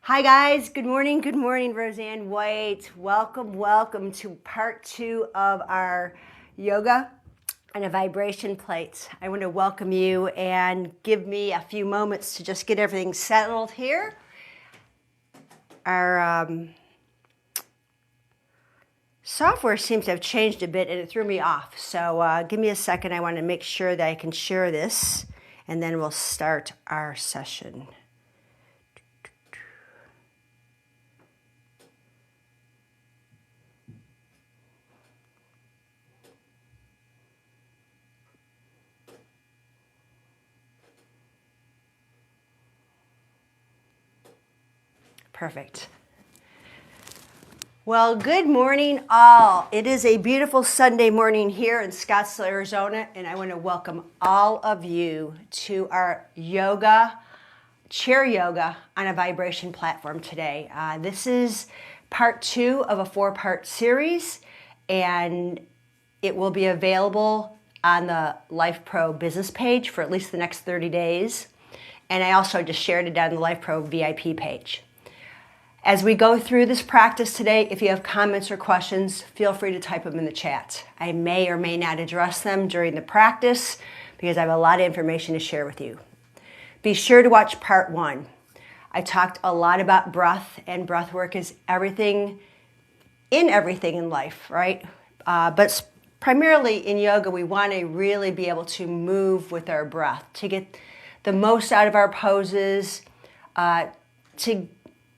Hi guys, good morning, Roseann White. Welcome to part 2 of our yoga and a vibration plate. I want to welcome you and give me a few moments to just get everything settled here. Our software seems to have changed a bit and it threw me off. So give me a second, I want to make sure that I can share this and then we'll start our session. Perfect. Well, good morning all. It is a beautiful Sunday morning here in Scottsdale, Arizona, and I want to welcome all of you to our chair yoga on a vibration platform today. This is part 2 of a 4-part series, and it will be available on the Lifepro business page for at least the next 30 days. And I also just shared it on the Lifepro VIP page. As we go through this practice today, if you have comments or questions, feel free to type them in the chat. I may or may not address them during the practice because I have a lot of information to share with you. Be sure to watch part 1. I talked a lot about breath, and breath work is everything in life, right? But primarily in yoga, we want to really be able to move with our breath, to get the most out of our poses, to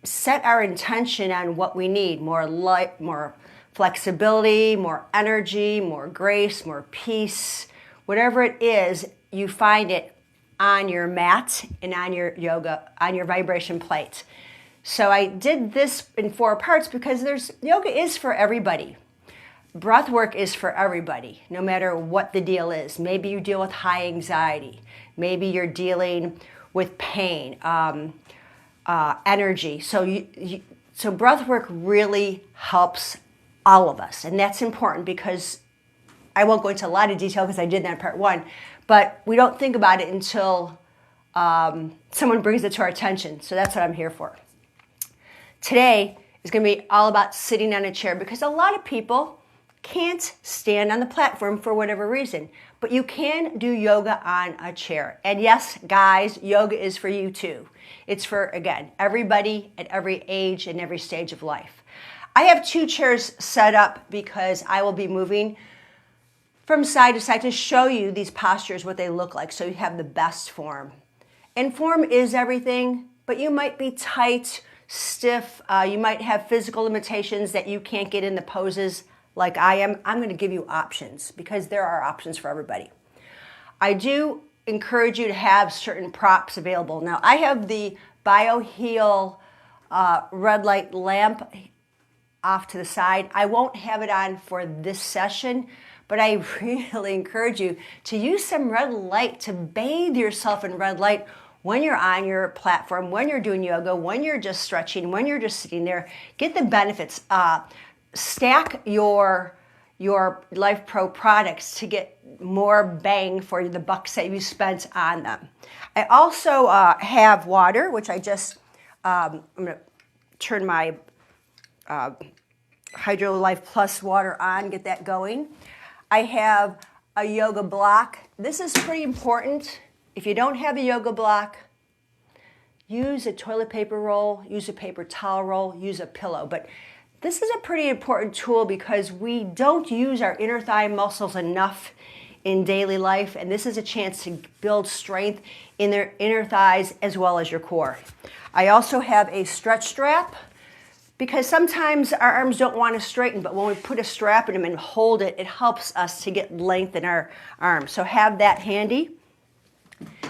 set our intention on what we need: more light, more flexibility, more energy, more grace, more peace. Whatever it is, you find it on your mat and on your yoga, on your vibration plate. So I did this in 4 parts because yoga is for everybody. Breath work is for everybody, no matter what the deal is. Maybe you deal with high anxiety. Maybe you're dealing with pain. Energy. So breath work really helps all of us. And that's important because I won't go into a lot of detail because I did that in part 1, but we don't think about it until someone brings it to our attention. So that's what I'm here for. Today is going to be all about sitting on a chair because a lot of people can't stand on the platform for whatever reason, but you can do yoga on a chair. And yes, guys, yoga is for you too. It's for, again, everybody at every age and every stage of life. I have 2 chairs set up because I will be moving from side to side to show you these postures, what they look like, so you have the best form. And form is everything, but you might be tight, stiff, you might have physical limitations that you can't get in the poses like I am. I'm going to give you options because there are options for everybody. I do encourage you to have certain props available. Now, I have the BioHeal red light lamp off to the side. I won't have it on for this session, but I really encourage you to use some red light, to bathe yourself in red light when you're on your platform, when you're doing yoga, when you're just stretching, when you're just sitting there. Get the benefits. Stack your Lifepro products to get more bang for the bucks that you spent on them. I also have water, which I just, I'm going to turn my Hydro Life Plus water on, get that going. I have a yoga block. This is pretty important. If you don't have a yoga block, use a toilet paper roll, use a paper towel roll, use a pillow. But this is a pretty important tool because we don't use our inner thigh muscles enough in daily life, and this is a chance to build strength in their inner thighs as well as your core. I also have a stretch strap because sometimes our arms don't want to straighten, but when we put a strap in them and hold it, it helps us to get length in our arms. So have that handy.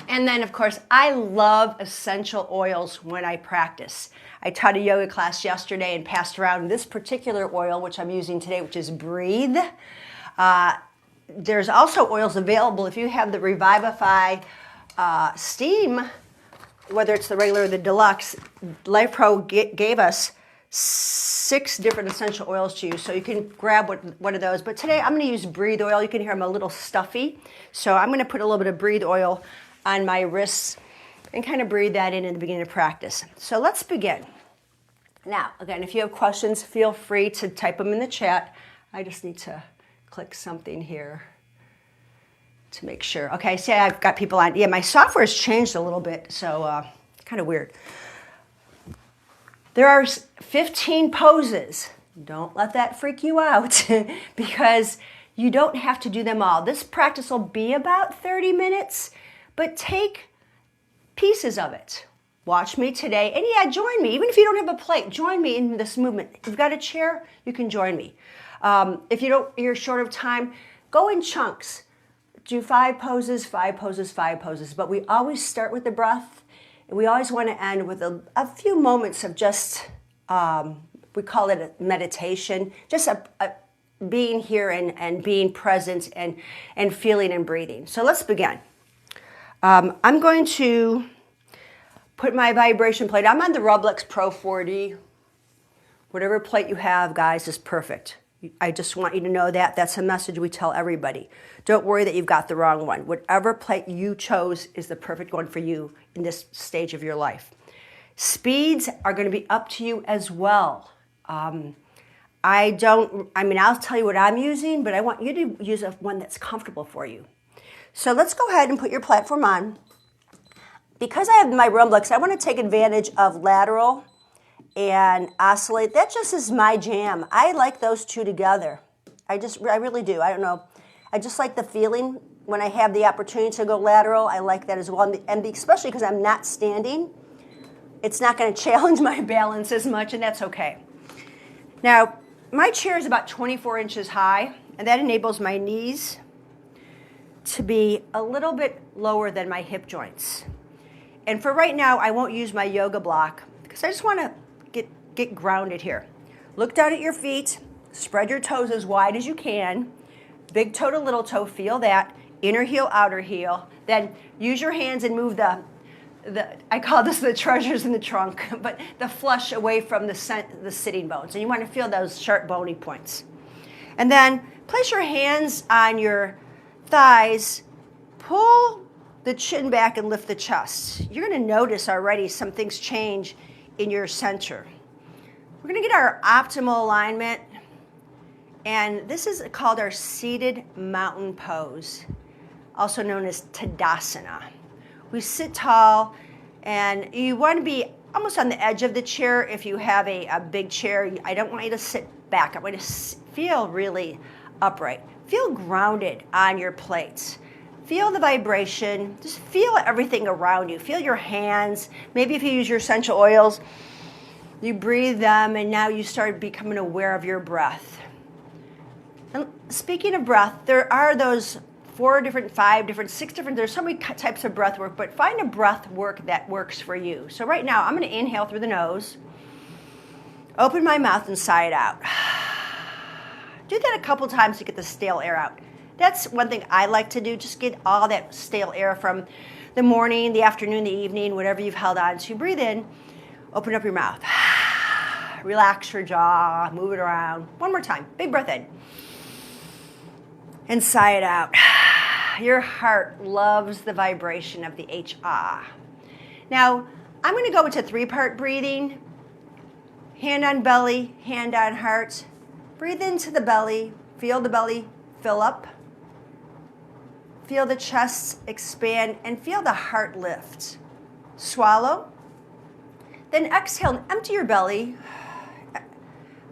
And then, of course, I love essential oils when I practice. I taught a yoga class yesterday and passed around this particular oil, which I'm using today, which is Breathe. There's also oils available if you have the Revivify Steam, whether it's the regular or the deluxe. Lifepro gave us 6 different essential oils to use, so you can grab one of those. But today I'm going to use Breathe oil. You can hear I'm a little stuffy, so I'm going to put a little bit of Breathe oil on my wrists and kind of breathe that in the beginning of practice. So let's begin. Now, again, if you have questions, feel free to type them in the chat. I just need to click something here to make sure. Okay, see, I've got people on. Yeah, my software's changed a little bit, so kind of weird. There are 15 poses. Don't let that freak you out because you don't have to do them all. This practice will be about 30 minutes, but take pieces of it. Watch me today, and yeah, join me. Even if you don't have a plate, join me in this movement. If you've got a chair, you can join me. If you're short of time, go in chunks. Do 5 poses, 5 poses, 5 poses. But we always start with the breath, and we always want to end with a few moments of just, we call it a meditation, just a being here and being present and feeling and breathing. So let's begin. I'm going to put my vibration plate. I'm on the Rumblex Pro 40. Whatever plate you have, guys, is perfect. I just want you to know that. That's a message we tell everybody. Don't worry that you've got the wrong one. Whatever plate you chose is the perfect one for you in this stage of your life. Speeds are going to be up to you as well. I'll tell you what I'm using, but I want you to use one that's comfortable for you. So let's go ahead and put your platform on. Because I have my Rumblex, I want to take advantage of lateral and Oscillate. That just is my jam. I like those two together. I really do. I don't know. I just like the feeling when I have the opportunity to go lateral. I like that as well. And especially because I'm not standing, it's not going to challenge my balance as much, and that's okay. Now, my chair is about 24 inches high, and that enables my knees to be a little bit lower than my hip joints. And for right now, I won't use my yoga block because I just want to get grounded here. Look down at your feet, spread your toes as wide as you can. Big toe to little toe, feel that. Inner heel, outer heel. Then use your hands and move I call this the treasures in the trunk, but the flush away from the sitting bones. And you want to feel those sharp bony points. And then place your hands on your thighs, pull the chin back and lift the chest. You're going to notice already some things change in your center. We're going to get our optimal alignment, and this is called our seated mountain pose, also known as Tadasana. We sit tall, and you want to be almost on the edge of the chair. If you have a big chair, I don't want you to sit back. I want you to feel really upright. Feel grounded on your plates. Feel the vibration. Just feel everything around you. Feel your hands. Maybe if you use your essential oils, you breathe them, and now you start becoming aware of your breath. And speaking of breath, there are those 4 different, 5 different, 6 different, there's so many types of breath work, but find a breath work that works for you. So right now, I'm going to inhale through the nose, open my mouth and sigh it out. Do that a couple times to get the stale air out. That's one thing I like to do, just get all that stale air from the morning, the afternoon, the evening, whatever you've held on to. Breathe in, open up your mouth. Relax your jaw, move it around. One more time, big breath in. And sigh it out. Your heart loves the vibration of the H-ah. Now, I'm going to go into 3-part breathing. Hand on belly, hand on heart. Breathe into the belly, feel the belly fill up. Feel the chest expand and feel the heart lift. Swallow. Then exhale and empty your belly.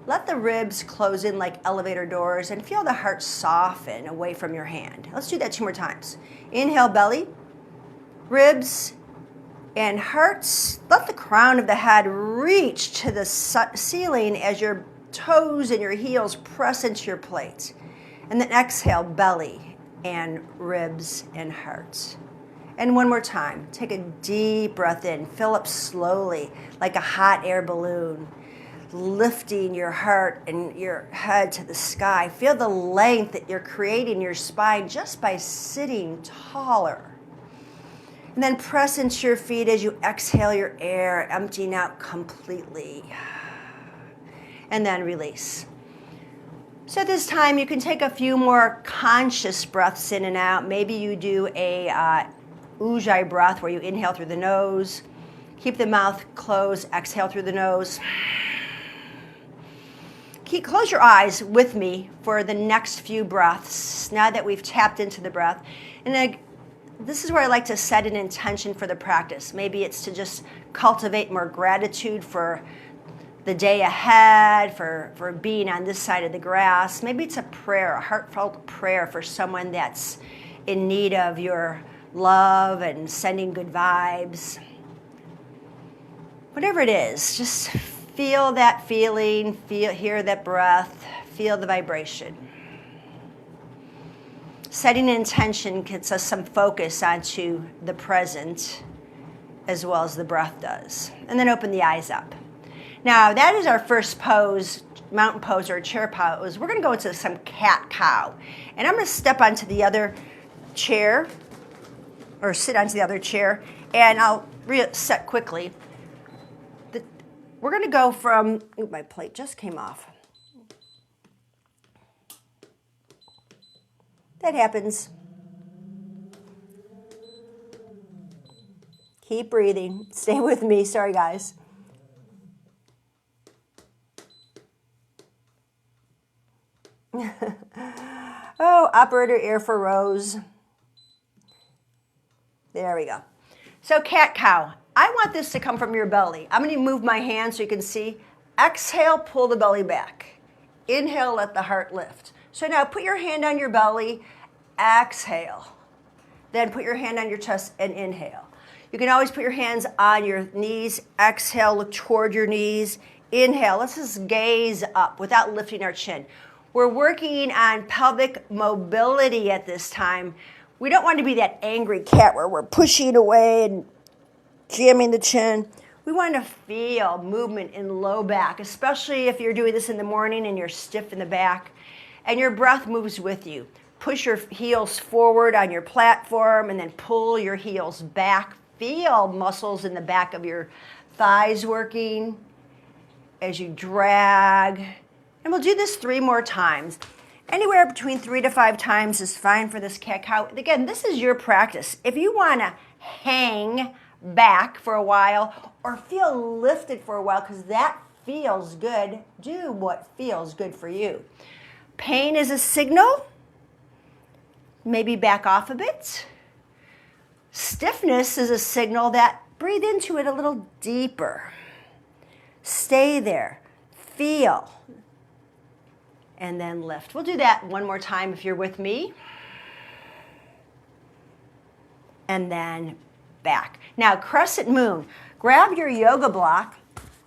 Let the ribs close in like elevator doors and feel the heart soften away from your hand. Let's do that 2 more times. Inhale, belly, ribs, and hearts. Let the crown of the head reach to the ceiling as your toes and your heels press into your plate. And then exhale, belly and ribs and hearts. And one more time. Take a deep breath in. Fill up slowly like a hot air balloon, lifting your heart and your head to the sky. Feel the length that you're creating in your spine just by sitting taller. And then press into your feet as you exhale your air, emptying out completely. And then release. So at this time, you can take a few more conscious breaths in and out. Maybe you do a ujjayi breath where you inhale through the nose, keep the mouth closed, exhale through the nose. close your eyes with me for the next few breaths, now that we've tapped into the breath. And then this is where I like to set an intention for the practice. Maybe it's to just cultivate more gratitude for the day ahead, for being on this side of the grass. Maybe it's a prayer, a heartfelt prayer for someone that's in need of your love and sending good vibes. Whatever it is, just feel that feeling, hear that breath, feel the vibration. Setting an intention gets us some focus onto the present as well as the breath does. And then open the eyes up. Now, that is our first pose, mountain pose or chair pose. We're going to go into some cat-cow. And I'm going to step onto the other chair, or sit onto the other chair, and I'll reset quickly. We're going to go from, ooh, my plate just came off. That happens. Keep breathing. Stay with me. Sorry, guys. Oh, operator ear for Rose. There we go. So cat-cow. I want this to come from your belly. I'm going to move my hand so you can see. Exhale, pull the belly back. Inhale, let the heart lift. So now put your hand on your belly. Exhale. Then put your hand on your chest and inhale. You can always put your hands on your knees. Exhale, look toward your knees. Inhale. Let's just gaze up without lifting our chin. We're working on pelvic mobility at this time. We don't want to be that angry cat where we're pushing away and jamming the chin. We want to feel movement in low back, especially if you're doing this in the morning and you're stiff in the back and your breath moves with you. Push your heels forward on your platform and then pull your heels back. Feel muscles in the back of your thighs working as you drag. And we'll do this 3 more times. Anywhere between 3 to 5 times is fine for this cat-cow. Again, this is your practice. If you want to hang back for a while or feel lifted for a while because that feels good, do what feels good for you. Pain is a signal. Maybe back off a bit. Stiffness is a signal that breathe into it a little deeper. Stay there. Feel. And then lift. We'll do that 1 more time if you're with me. And then back. Now, crescent moon. Grab your yoga block,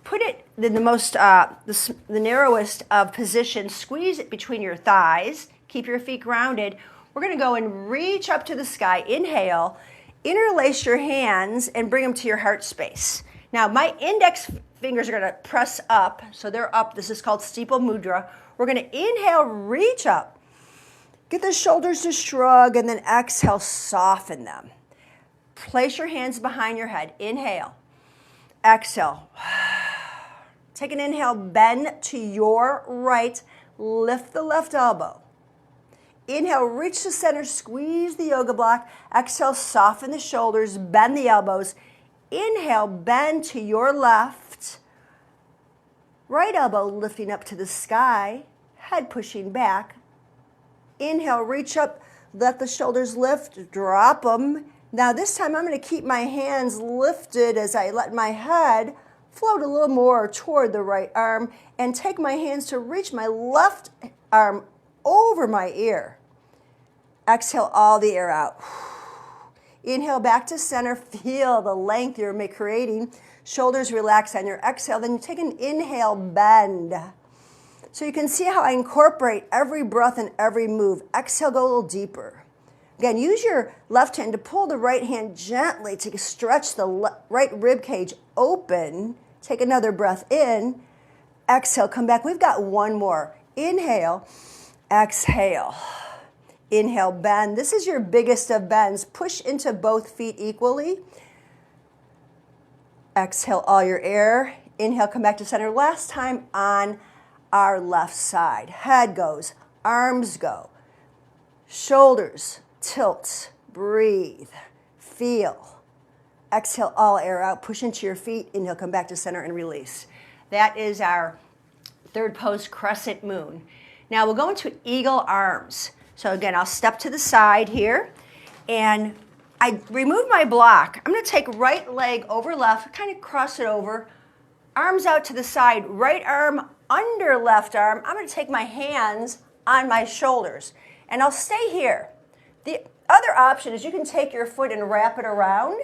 put it in the narrowest of positions, squeeze it between your thighs, keep your feet grounded. We're going to go and reach up to the sky. Inhale, interlace your hands and bring them to your heart space. Now, my index fingers are going to press up, so they're up. This is called Steeple Mudra. We're going to inhale, reach up. Get the shoulders to shrug, and then exhale, soften them. Place your hands behind your head. Inhale. Exhale. Take an inhale, bend to your right. Lift the left elbow. Inhale, reach the center, squeeze the yoga block. Exhale, soften the shoulders, bend the elbows. Inhale, bend to your left. Right elbow lifting up to the sky, head pushing back. Inhale, reach up, let the shoulders lift, drop them. Now this time I'm going to keep my hands lifted as I let my head float a little more toward the right arm and take my hands to reach my left arm over my ear. Exhale all the air out. Inhale back to center, feel the length you're creating. Shoulders relax on your exhale. Then you take an inhale, bend. So you can see how I incorporate every breath and every move. Exhale, go a little deeper. Again, use your left hand to pull the right hand gently to stretch the right rib cage open. Take another breath in. Exhale, come back. We've got 1 more. Inhale, exhale. Inhale, bend. This is your biggest of bends. Push into both feet equally. Exhale all your air. Inhale, come back to center. Last time on our left side. Head goes, arms go, shoulders tilt, breathe, feel. Exhale all air out. Push into your feet. Inhale, come back to center and release. That is our Third pose, crescent moon. Now we'll go into eagle arms. So again, I'll step to the side here, and I remove my block. I'm going to take right leg over left, kind of cross it over, arms out to the side, right arm under left arm. I'm going to take my hands on my shoulders, and I'll stay here. The other option is you can take your foot and wrap it around.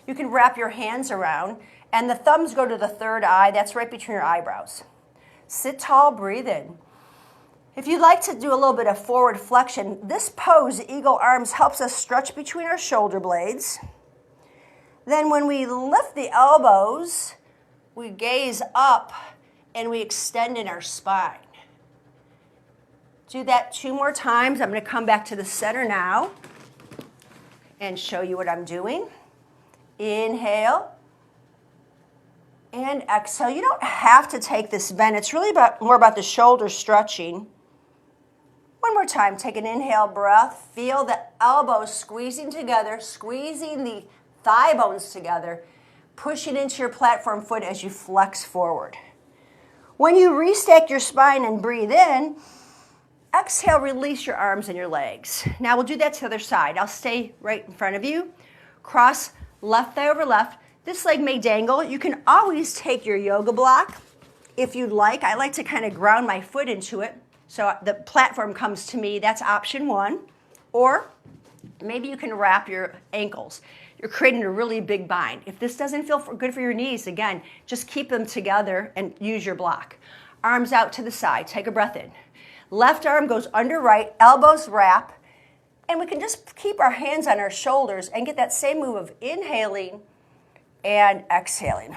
You can wrap your hands around, and the thumbs go to the third eye. That's right between your eyebrows. Sit tall, breathe in. If you'd like to do a little bit of forward flexion, this pose, eagle arms, helps us stretch between our shoulder blades. Then when we lift the elbows, we gaze up and we extend in our spine. Do that 2 more times. I'm going to come back to the center now and show you what I'm doing. Inhale and exhale. You don't have to take this bend. It's really more about the shoulder stretching. One more time, take an inhale breath. Feel the elbows squeezing together, squeezing the thigh bones together, pushing into your platform foot as you flex forward. When you restack your spine and breathe in, exhale, release your arms and your legs. Now we'll do that to the other side. I'll stay right in front of you. Cross left thigh over left. This leg may dangle. You can always take your yoga block if you'd like. I like to kind of ground my foot into it, so the platform comes to me. That's option 1. Or maybe you can wrap your ankles. You're creating a really big bind. If this doesn't feel good for your knees, again, just keep them together and use your block. Arms out to the side. Take a breath in. Left arm goes under right, elbows wrap, and we can just keep our hands on our shoulders and get that same move of inhaling and exhaling.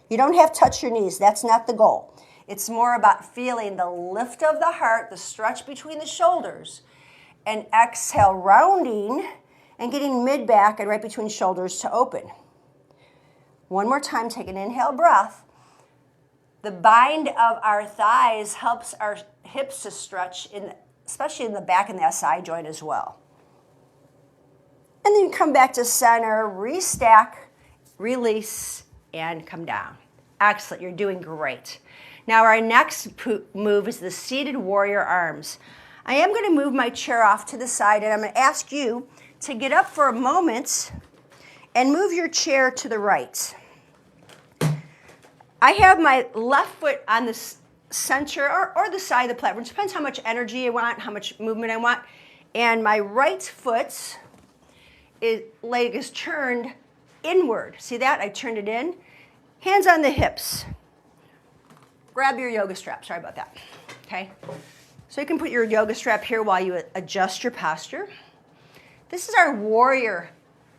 You don't have to touch your knees. That's not the goal. It's more about feeling the lift of the heart, the stretch between the shoulders, and exhale, rounding and getting mid-back and right between shoulders to open. One more time, take an inhale breath. The bind of our thighs helps our hips to stretch, especially in the back and the SI joint as well. And then you come back to center, restack, release, and come down. Excellent, you're doing great. Now our next move is the seated warrior arms. I am going to move my chair off to the side, and I'm going to ask you to get up for a moment and move your chair to the right. I have my left foot on the center or the side of the platform. It depends how much energy I want, how much movement I want. And my right foot leg is turned inward. See that? I turned it in. Hands on the hips. Grab your yoga strap. Sorry about that. Okay? So you can put your yoga strap here while you adjust your posture. This is our warrior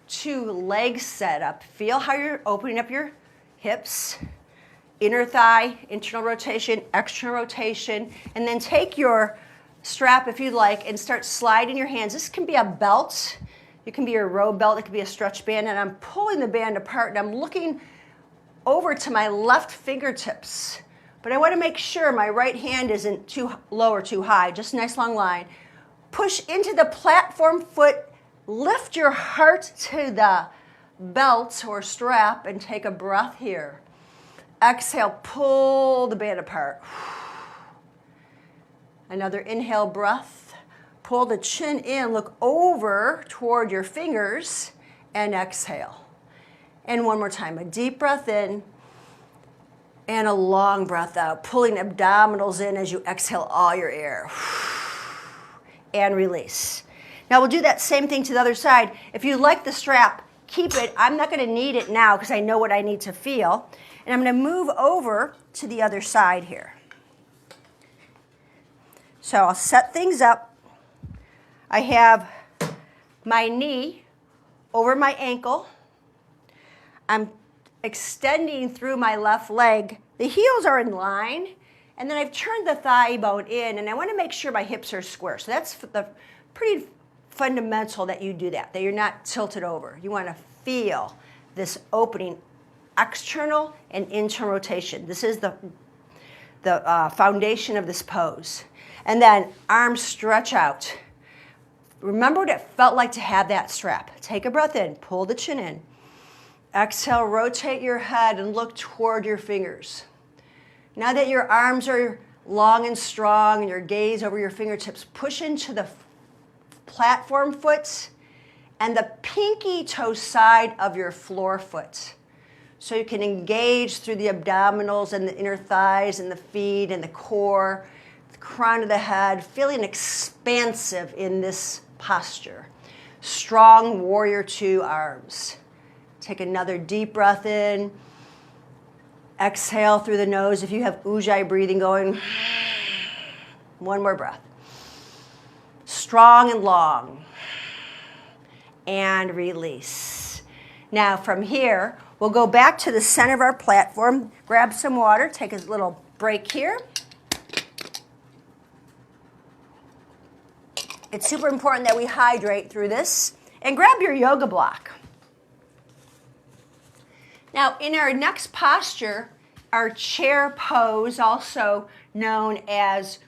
2 leg setup. Feel how you're opening up your hips. Inner thigh, internal rotation, external rotation, and then take your strap, if you'd like, and start sliding your hands. This can be a belt. It can be a robe belt. It can be a stretch band, and I'm pulling the band apart, and I'm looking over to my left fingertips. But I want to make sure my right hand isn't too low or too high, just a nice long line. Push into the platform foot. Lift your heart to the belt or strap, and take a breath here. Exhale, pull the band apart. Another inhale breath. Pull the chin in, look over toward your fingers, and exhale. And one more time, a deep breath in and a long breath out, pulling abdominals in as you exhale all your air. And release. Now we'll do that same thing to the other side. If you like the strap, keep it. I'm not going to need it now because I know what I need to feel. And I'm going to move over to the other side here. So I'll set things up. I have my knee over my ankle. I'm extending through my left leg. The heels are in line. And then I've turned the thigh bone in. And I want to make sure my hips are square. So that's pretty fundamental that you do that you're not tilted over. You want to feel this opening, external and internal rotation. This is the foundation of this pose. And then arms stretch out. Remember what it felt like to have that strap. Take a breath in, pull the chin in. Exhale, rotate your head and look toward your fingers. Now that your arms are long and strong and your gaze over your fingertips, push into the platform foot and the pinky toe side of your floor foot. So you can engage through the abdominals and the inner thighs and the feet and the core, the crown of the head, feeling expansive in this posture. Strong warrior two arms. Take another deep breath in. Exhale through the nose if you have ujjayi breathing going. One more breath. Strong and long. And release. Now from here, we'll go back to the center of our platform, grab some water, take a little break here. It's super important that we hydrate through this. And grab your yoga block. Now, in our next posture, our chair pose, also known as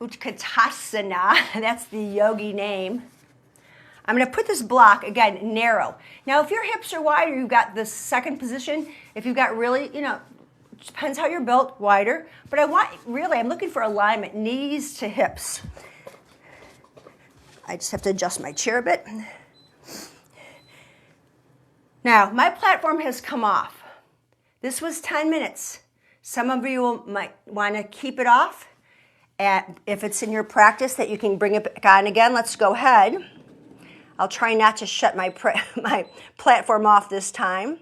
Utkatasana, that's the yogi name. I'm going to put this block, again, narrow. Now, if your hips are wider, you've got this second position. If you've got really, depends how you're built, wider. But I'm looking for alignment, knees to hips. I just have to adjust my chair a bit. Now, my platform has come off. This was 10 minutes. Some of you might want to keep it off. And if it's in your practice that you can bring it back on again, let's go ahead. I'll try not to shut my platform off this time.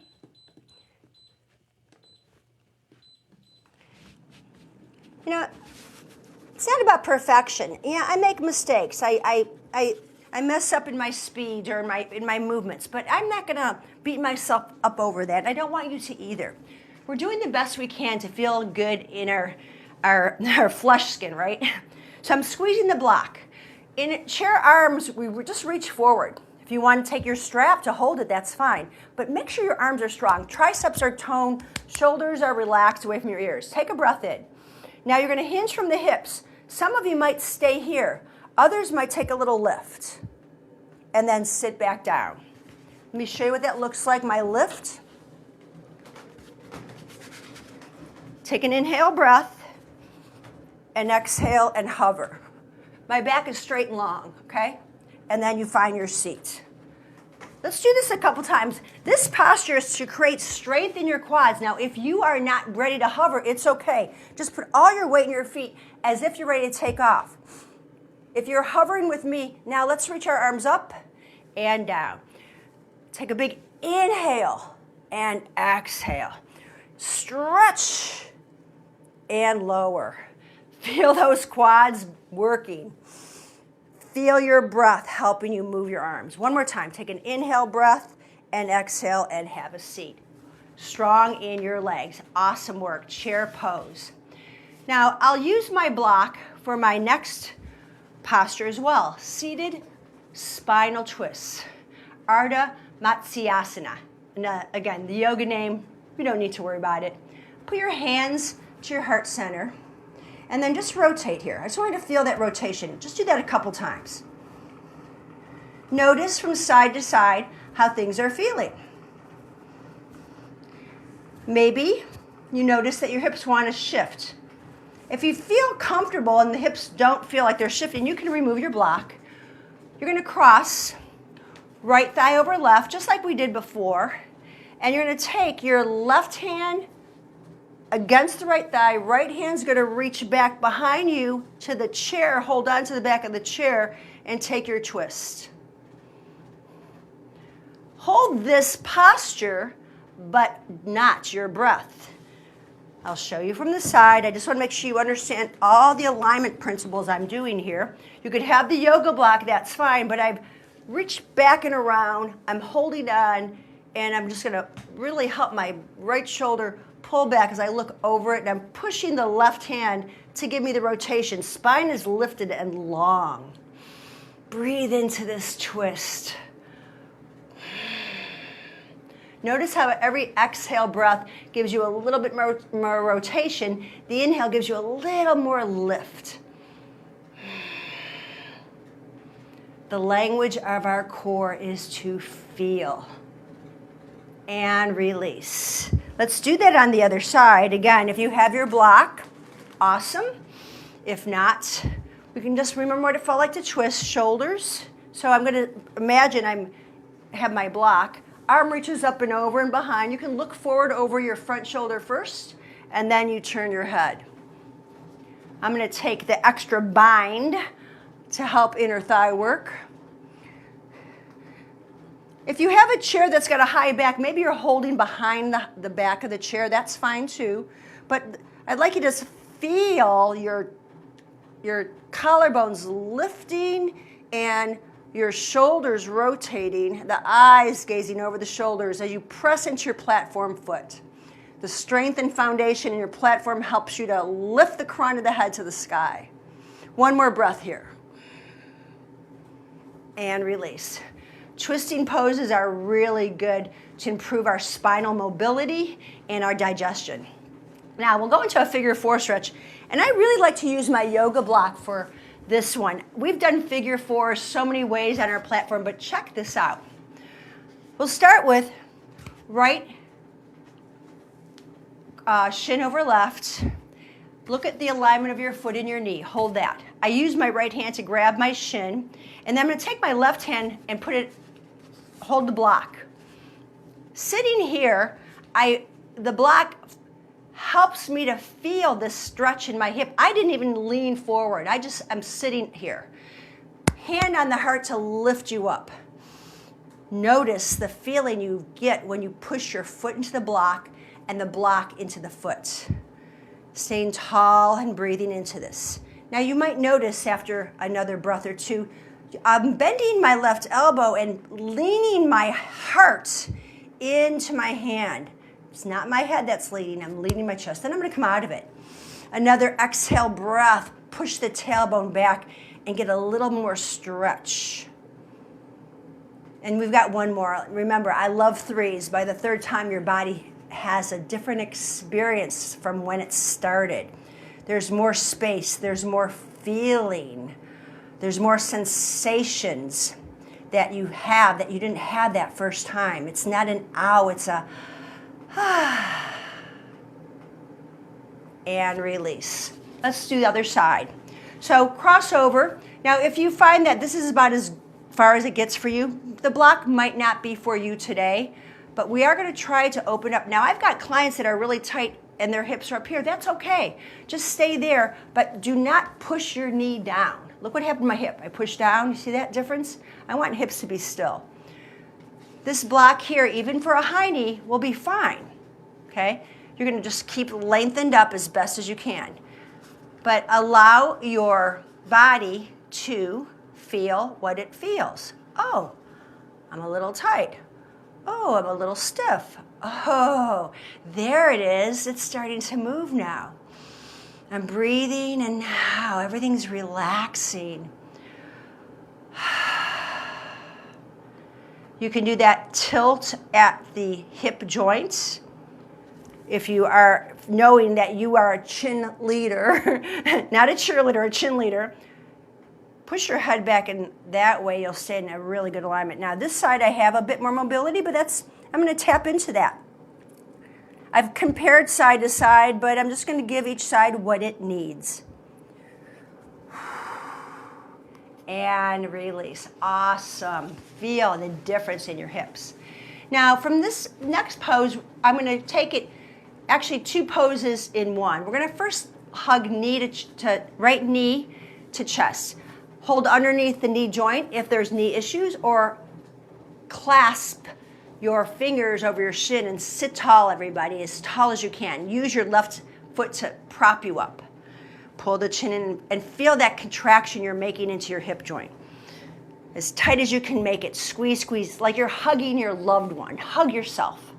It's not about perfection. Yeah, I make mistakes. I mess up in my speed or in my movements, but I'm not going to beat myself up over that. I don't want you to either. We're doing the best we can to feel good in our flesh skin, right? So I'm squeezing the block. In chair arms, we just reach forward. If you want to take your strap to hold it, that's fine. But make sure your arms are strong. Triceps are toned, shoulders are relaxed away from your ears. Take a breath in. Now you're going to hinge from the hips. Some of you might stay here. Others might take a little lift and then sit back down. Let me show you what that looks like, my lift. Take an inhale breath and exhale and hover. My back is straight and long, okay? And then you find your seat. Let's do this a couple times. This posture is to create strength in your quads. Now, if you are not ready to hover, it's okay. Just put all your weight in your feet as if you're ready to take off. If you're hovering with me, now let's reach our arms up and down. Take a big inhale and exhale. Stretch and lower. Feel those quads working. Feel your breath helping you move your arms. One more time. Take an inhale breath and exhale and have a seat. Strong in your legs. Awesome work. Chair pose. Now, I'll use my block for my next posture as well. Seated spinal twists. Ardha Matsyasana. And again, the yoga name, we don't need to worry about it. Put your hands to your heart center. And then just rotate here. I just want you to feel that rotation. Just do that a couple times. Notice from side to side how things are feeling. Maybe you notice that your hips want to shift. If you feel comfortable and the hips don't feel like they're shifting, you can remove your block. You're going to cross right thigh over left, just like we did before. And you're going to take your left hand against the right thigh. Right hand's going to reach back behind you to the chair. Hold on to the back of the chair and take your twist. Hold this posture, but not your breath. I'll show you from the side. I just want to make sure you understand all the alignment principles I'm doing here. You could have the yoga block, that's fine, but I've reached back and around. I'm holding on, and I'm just going to really help my right shoulder pull back as I look over it, and I'm pushing the left hand to give me the rotation. Spine is lifted and long. Breathe into this twist. Notice how every exhale breath gives you a little bit more rotation. The inhale gives you a little more lift. The language of our core is to feel. and release. Let's do that on the other side. Again, if you have your block, awesome. If not, we can just remember what it felt like to twist. Shoulders. So I'm going to imagine I have my block. Arm reaches up and over and behind. You can look forward over your front shoulder first, and then you turn your head. I'm going to take the extra bind to help inner thigh work. If you have a chair that's got a high back, maybe you're holding behind the back of the chair, that's fine too. But I'd like you to feel your collarbones lifting and your shoulders rotating, the eyes gazing over the shoulders as you press into your platform foot. The strength and foundation in your platform helps you to lift the crown of the head to the sky. One more breath here. And release. Twisting poses are really good to improve our spinal mobility and our digestion. Now we'll go into a figure 4 stretch, and I really like to use my yoga block for this one. We've done figure 4 so many ways on our platform, but check this out. We'll start with right shin over left. Look at the alignment of your foot and your knee. Hold that. I use my right hand to grab my shin, and then I'm going to take my left hand and hold the block. Sitting here, the block helps me to feel this stretch in my hip. I didn't even lean forward. I'm sitting here. Hand on the heart to lift you up. Notice the feeling you get when you push your foot into the block and the block into the foot. Staying tall and breathing into this. Now you might notice after another breath or two, I'm bending my left elbow and leaning my heart into my hand. It's not my head that's leaning, I'm leaning my chest. Then I'm going to come out of it. Another exhale breath, push the tailbone back and get a little more stretch. And we've got one more. Remember, I love 3s. By the 3rd time, your body has a different experience from when it started. There's more space, there's more feeling, there's more sensations that you have that you didn't have that first time. It's not an ow, it's a and release. Let's do the other side. So crossover. Now if you find that this is about as far as it gets for you, the block might not be for you today, but we are going to try to open up. Now I've got clients that are really tight and their hips are up here. That's okay. Just stay there, but do not push your knee down. Look what happened to my hip. I pushed down. You see that difference? I want hips to be still. This block here, even for a high knee, will be fine. Okay? You're going to just keep lengthened up as best as you can. But allow your body to feel what it feels. Oh, I'm a little tight. Oh, I'm a little stiff. Oh, there it is. It's starting to move now. I'm breathing, and now everything's relaxing. You can do that tilt at the hip joints. If you are knowing that you are a chin leader, not a cheerleader, a chin leader, push your head back, and that way you'll stay in a really good alignment. Now this side I have a bit more mobility, but I'm going to tap into that. I've compared side to side, but I'm just going to give each side what it needs. And release. Awesome. Feel the difference in your hips. Now from this next pose, I'm going to take it, actually 2 poses in one. We're going to first hug knee to right knee to chest. Hold underneath the knee joint if there's knee issues, or clasp your fingers over your shin and sit tall, everybody, as tall as you can. Use your left foot to prop you up. Pull the chin in and feel that contraction you're making into your hip joint. As tight as you can make it. Squeeze, squeeze, like you're hugging your loved one. Hug yourself.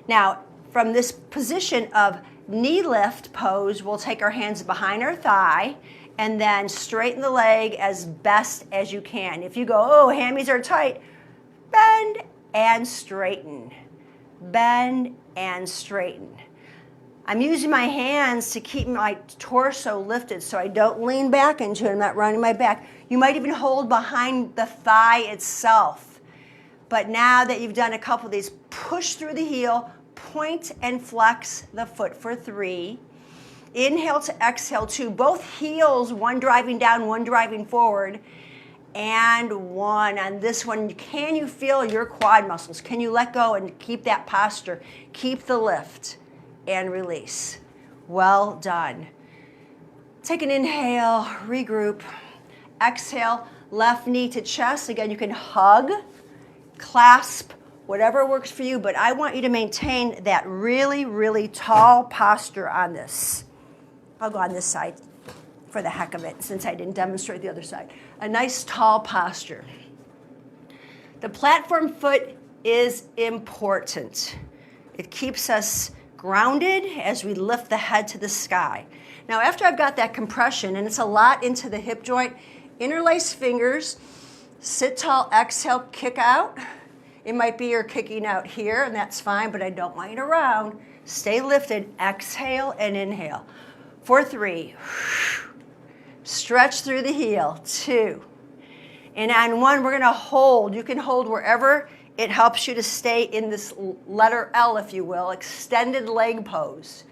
Now, from this position of knee lift pose, we'll take our hands behind our thigh and then straighten the leg as best as you can. If you go, oh, hammies are tight, bend and straighten. Bend and straighten. I'm using my hands to keep my torso lifted so I don't lean back into it. I'm not running my back. You might even hold behind the thigh itself. But now that you've done a couple of these, push through the heel, point and flex the foot for 3. Inhale to exhale 2. Both heels, one driving down, one driving forward. And 1. On this one, can you feel your quad muscles? Can you let go and keep that posture? Keep the lift and release. Well done. Take an inhale, regroup. Exhale, left knee to chest. Again, you can hug, clasp, whatever works for you, but I want you to maintain that really, really tall posture on this. I'll go on this side for the heck of it, since I didn't demonstrate the other side. A nice tall posture. The platform foot is important. It keeps us grounded as we lift the head to the sky. Now, after I've got that compression, and it's a lot into the hip joint, interlace fingers, sit tall, exhale, kick out. It might be you're kicking out here, and that's fine, but I don't want you to round. Stay lifted, exhale and inhale. For 3. Stretch through the heel. 2. And on 1, we're going to hold. You can hold wherever it helps you to stay in this letter L, if you will, extended leg pose.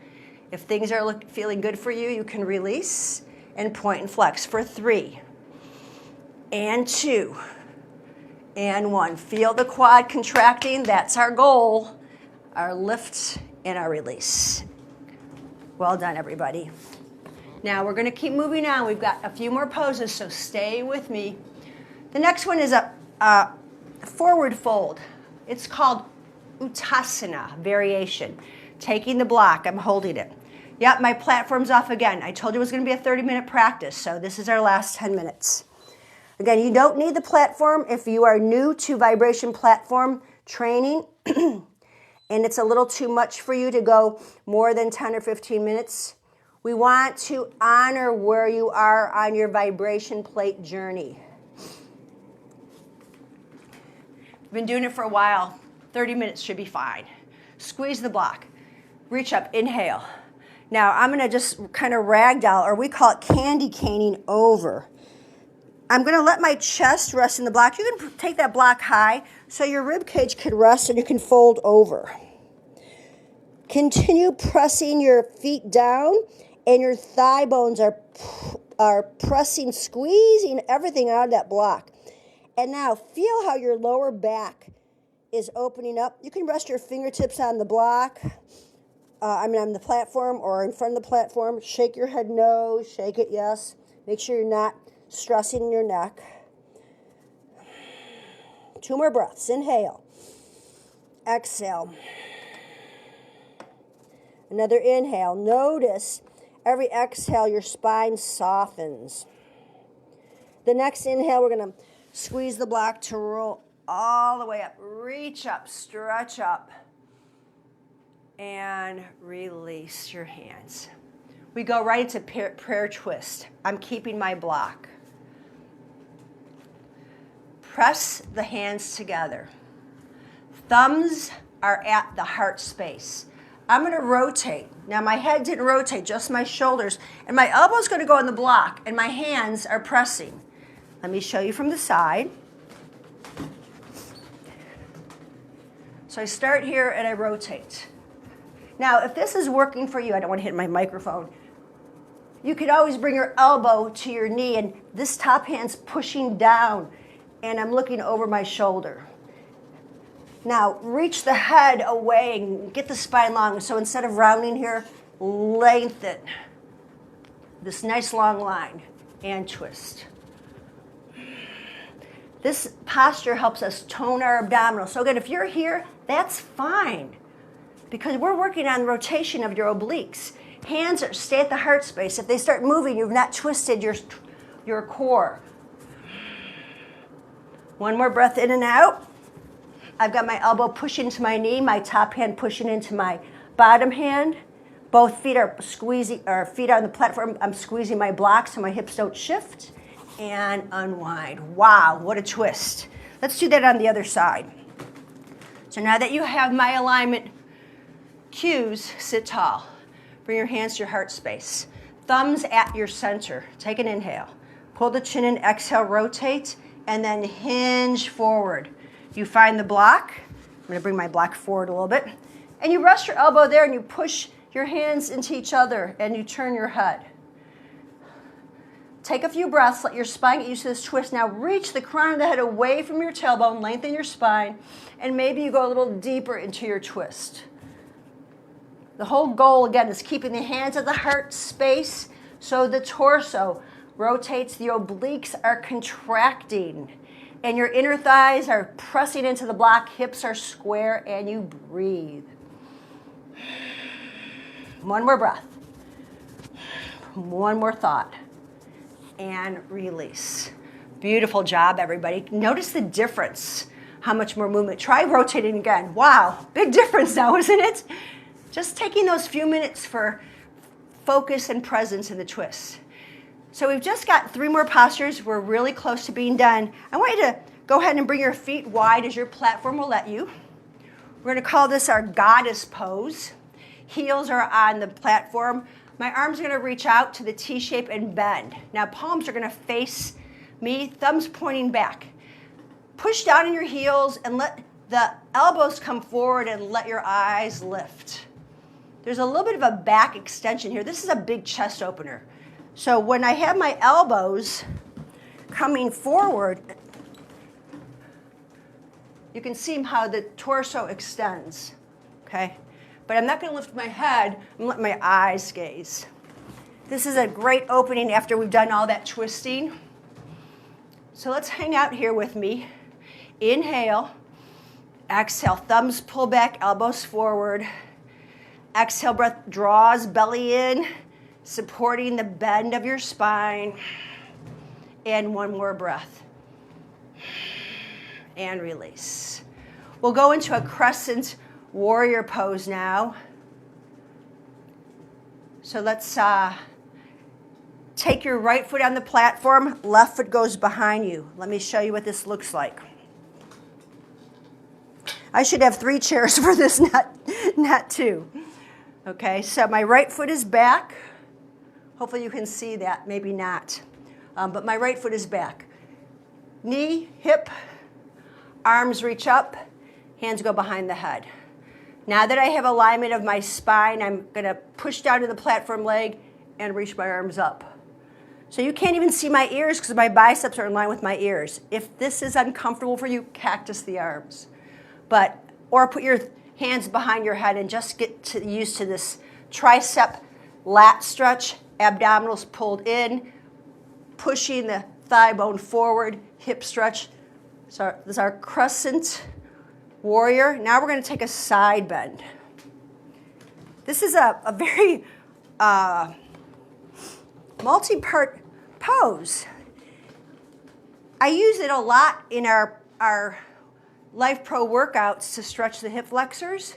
If things are feeling good for you, you can release and point and flex for 3. And 2. And 1. Feel the quad contracting. That's our goal. Our lift and our release. Well done, everybody. Now we're going to keep moving on. We've got a few more poses, so stay with me. The next one is a forward fold. It's called Uttanasana variation. Taking the block, I'm holding it. Yep, my platform's off again. I told you it was going to be a 30-minute practice, so this is our last 10 minutes. Again, you don't need the platform if you are new to vibration platform training and it's a little too much for you to go more than 10 or 15 minutes. We want to honor where you are on your vibration plate journey. Been doing it for a while. 30 minutes should be fine. Squeeze the block. Reach up, inhale. Now I'm going to just kind of ragdoll, or we call it candy caning over. I'm going to let my chest rest in the block. You can take that block high so your rib cage can rest and you can fold over. Continue pressing your feet down and your thigh bones are pressing, squeezing everything out of that block. And now feel how your lower back is opening up. You can rest your fingertips on the block, on the platform or in front of the platform. Shake your head no, shake it yes. Make sure you're not stressing your neck. 2 more breaths. Inhale. Exhale. Another inhale. Notice every exhale your spine softens. The next inhale, we're going to squeeze the block to roll all the way up. Reach up, stretch up, and release your hands. We go right into prayer twist. I'm keeping my block. Press the hands together. Thumbs are at the heart space. I'm going to rotate. Now my head didn't rotate, just my shoulders. And my elbow's going to go on the block, and my hands are pressing. Let me show you from the side. So I start here and I rotate. Now if this is working for you, I don't want to hit my microphone. You could always bring your elbow to your knee, and this top hand's pushing down, and I'm looking over my shoulder. Now, reach the head away and get the spine long. So instead of rounding here, lengthen this nice long line and twist. This posture helps us tone our abdominals. So again, if you're here, that's fine, because we're working on rotation of your obliques. Hands stay at the heart space. If they start moving, you've not twisted your core. 1 more breath in and out. I've got my elbow pushing into my knee, my top hand pushing into my bottom hand. Both feet are squeezing, or feet are on the platform. I'm squeezing my block so my hips don't shift. And unwind. Wow, what a twist. Let's do that on the other side. So now that you have my alignment cues, sit tall. Bring your hands to your heart space. Thumbs at your center. Take an inhale. Pull the chin in, exhale, rotate, and then hinge forward. You find the block. I'm going to bring my block forward a little bit. And you rest your elbow there and you push your hands into each other and you turn your head. Take a few breaths, let your spine get used to this twist. Now reach the crown of the head away from your tailbone, lengthen your spine, and maybe you go a little deeper into your twist. The whole goal, again, is keeping the hands at the heart space so the torso rotates, the obliques are contracting, and your inner thighs are pressing into the block, hips are square, and you breathe. One more breath. One more thought. And release. Beautiful job, everybody. Notice the difference, how much more movement. Try rotating again. Wow, big difference now, isn't it? Just taking those few minutes for focus and presence in the twist. So we've just got 3 more postures. We're really close to being done. I want you to go ahead and bring your feet wide as your platform will let you. We're going to call this our goddess pose. Heels are on the platform. My arms are going to reach out to the T shape and bend. Now palms are going to face me, thumbs pointing back. Push down in your heels and let the elbows come forward and let your eyes lift. There's a little bit of a back extension here. This is a big chest opener. So when I have my elbows coming forward, you can see how the torso extends, okay? But I'm not going to lift my head. I'm letting my eyes gaze. This is a great opening after we've done all that twisting. So let's hang out here with me. Inhale. Exhale. Thumbs pull back, elbows forward. Exhale, breath draws belly in, supporting the bend of your spine. And one more breath. And release. We'll go into a crescent warrior pose now. So let's take your right foot on the platform, left foot goes behind you. Let me show you what this looks like. I should have 3 chairs for this, not 2. Okay, so my right foot is back. Hopefully you can see that, maybe not. But my right foot is back. Knee, hip, arms reach up, hands go behind the head. Now that I have alignment of my spine, I'm going to push down to the platform leg and reach my arms up. So you can't even see my ears because my biceps are in line with my ears. If this is uncomfortable for you, cactus the arms. Or put your hands behind your head and just get used to this tricep lat stretch, abdominals pulled in, pushing the thigh bone forward, hip stretch. So this is our crescent warrior. Now we're going to take a side bend. This is a very multi-part pose. I use it a lot in our Lifepro workouts to stretch the hip flexors,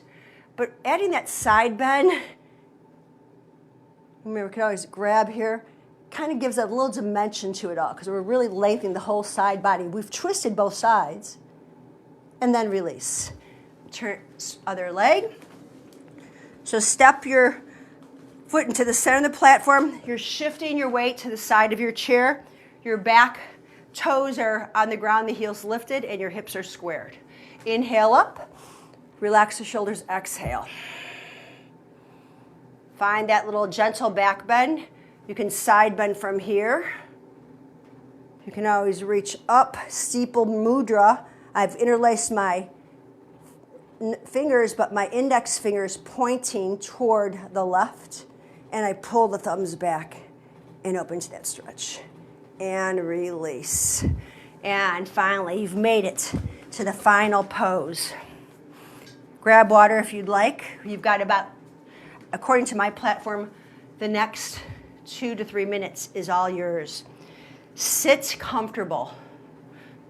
but adding that side bend, remember we can always grab here, kind of gives a little dimension to it all because we're really lengthening the whole side body. We've twisted both sides. And then release. Turn other leg. So step your foot into the center of the platform. You're shifting your weight to the side of your chair. Your back toes are on the ground, the heels lifted, and your hips are squared. Inhale up. Relax the shoulders. Exhale. Find that little gentle back bend. You can side bend from here. You can always reach up. Steeple Mudra. I've interlaced my fingers, but my index finger is pointing toward the left, and I pull the thumbs back and open to that stretch. And release. And finally, you've made it to the final pose. Grab water if you'd like. You've got about, according to my platform, the next 2 to 3 minutes is all yours. Sit comfortable.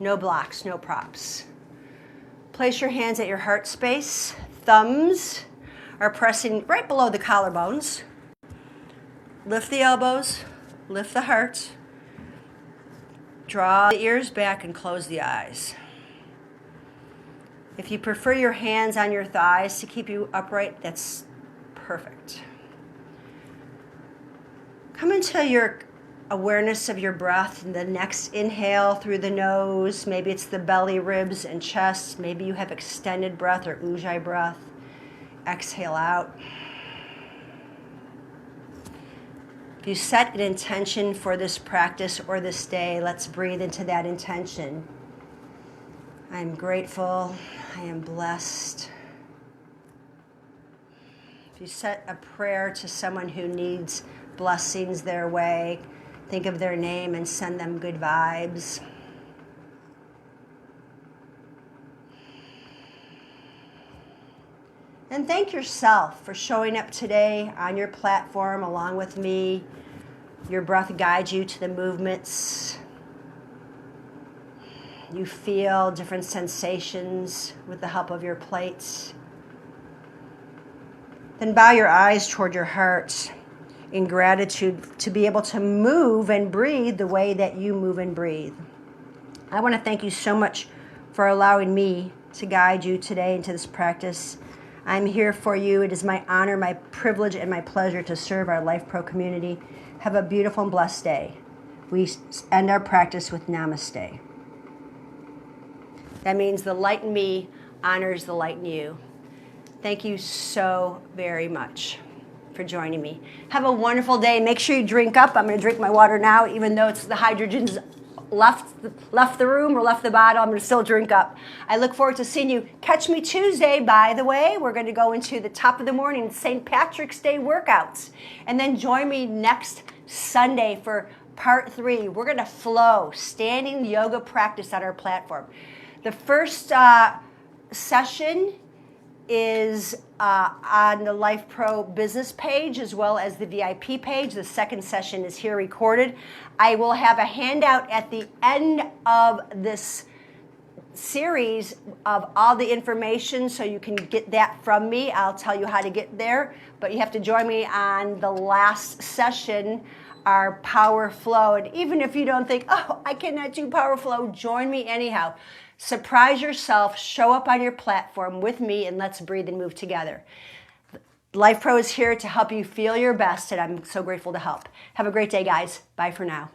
No blocks, no props. Place your hands at your heart space. Thumbs are pressing right below the collarbones. Lift the elbows, lift the heart. Draw the ears back and close the eyes. If you prefer your hands on your thighs to keep you upright, that's perfect. Come into your awareness of your breath. And the next inhale through the nose, maybe it's the belly, ribs, and chest. Maybe you have extended breath or ujjayi breath. Exhale out. If you set an intention for this practice or this day, let's breathe into that intention. I am grateful. I am blessed. If you set a prayer to someone who needs blessings their way, think of their name and send them good vibes. And thank yourself for showing up today on your platform along with me. Your breath guides you to the movements. You feel different sensations with the help of your plates. Then bow your eyes toward your heart in gratitude to be able to move and breathe the way that you move and breathe. I want to thank you so much for allowing me to guide you today into this practice. I'm here for you. It is my honor, my privilege, and my pleasure to serve our Lifepro community. Have a beautiful and blessed day. We end our practice with Namaste. That means the light in me honors the light in you. Thank you so very much for joining me. Have a wonderful day. Make sure you drink up. I'm going to drink my water now, even though it's the hydrogen's left the room or left the bottle. I'm going to still drink up. I look forward to seeing you. Catch me Tuesday, by the way. We're going to go into the top of the morning St. Patrick's Day workouts. And then join me next Sunday for part 3. We're going to flow, standing yoga practice on our platform. The first session is on the Lifepro business page as well as the VIP page. The second session is here recorded. I will have a handout at the end of this series of all the information so you can get that from me. I'll tell you how to get there, but you have to join me on the last session, our power flow. And even if you don't think, oh, I cannot do power flow, join me anyhow. Surprise yourself, show up on your platform with me, and let's breathe and move together. Lifepro is here to help you feel your best, and I'm so grateful to help. Have a great day, guys. Bye for now.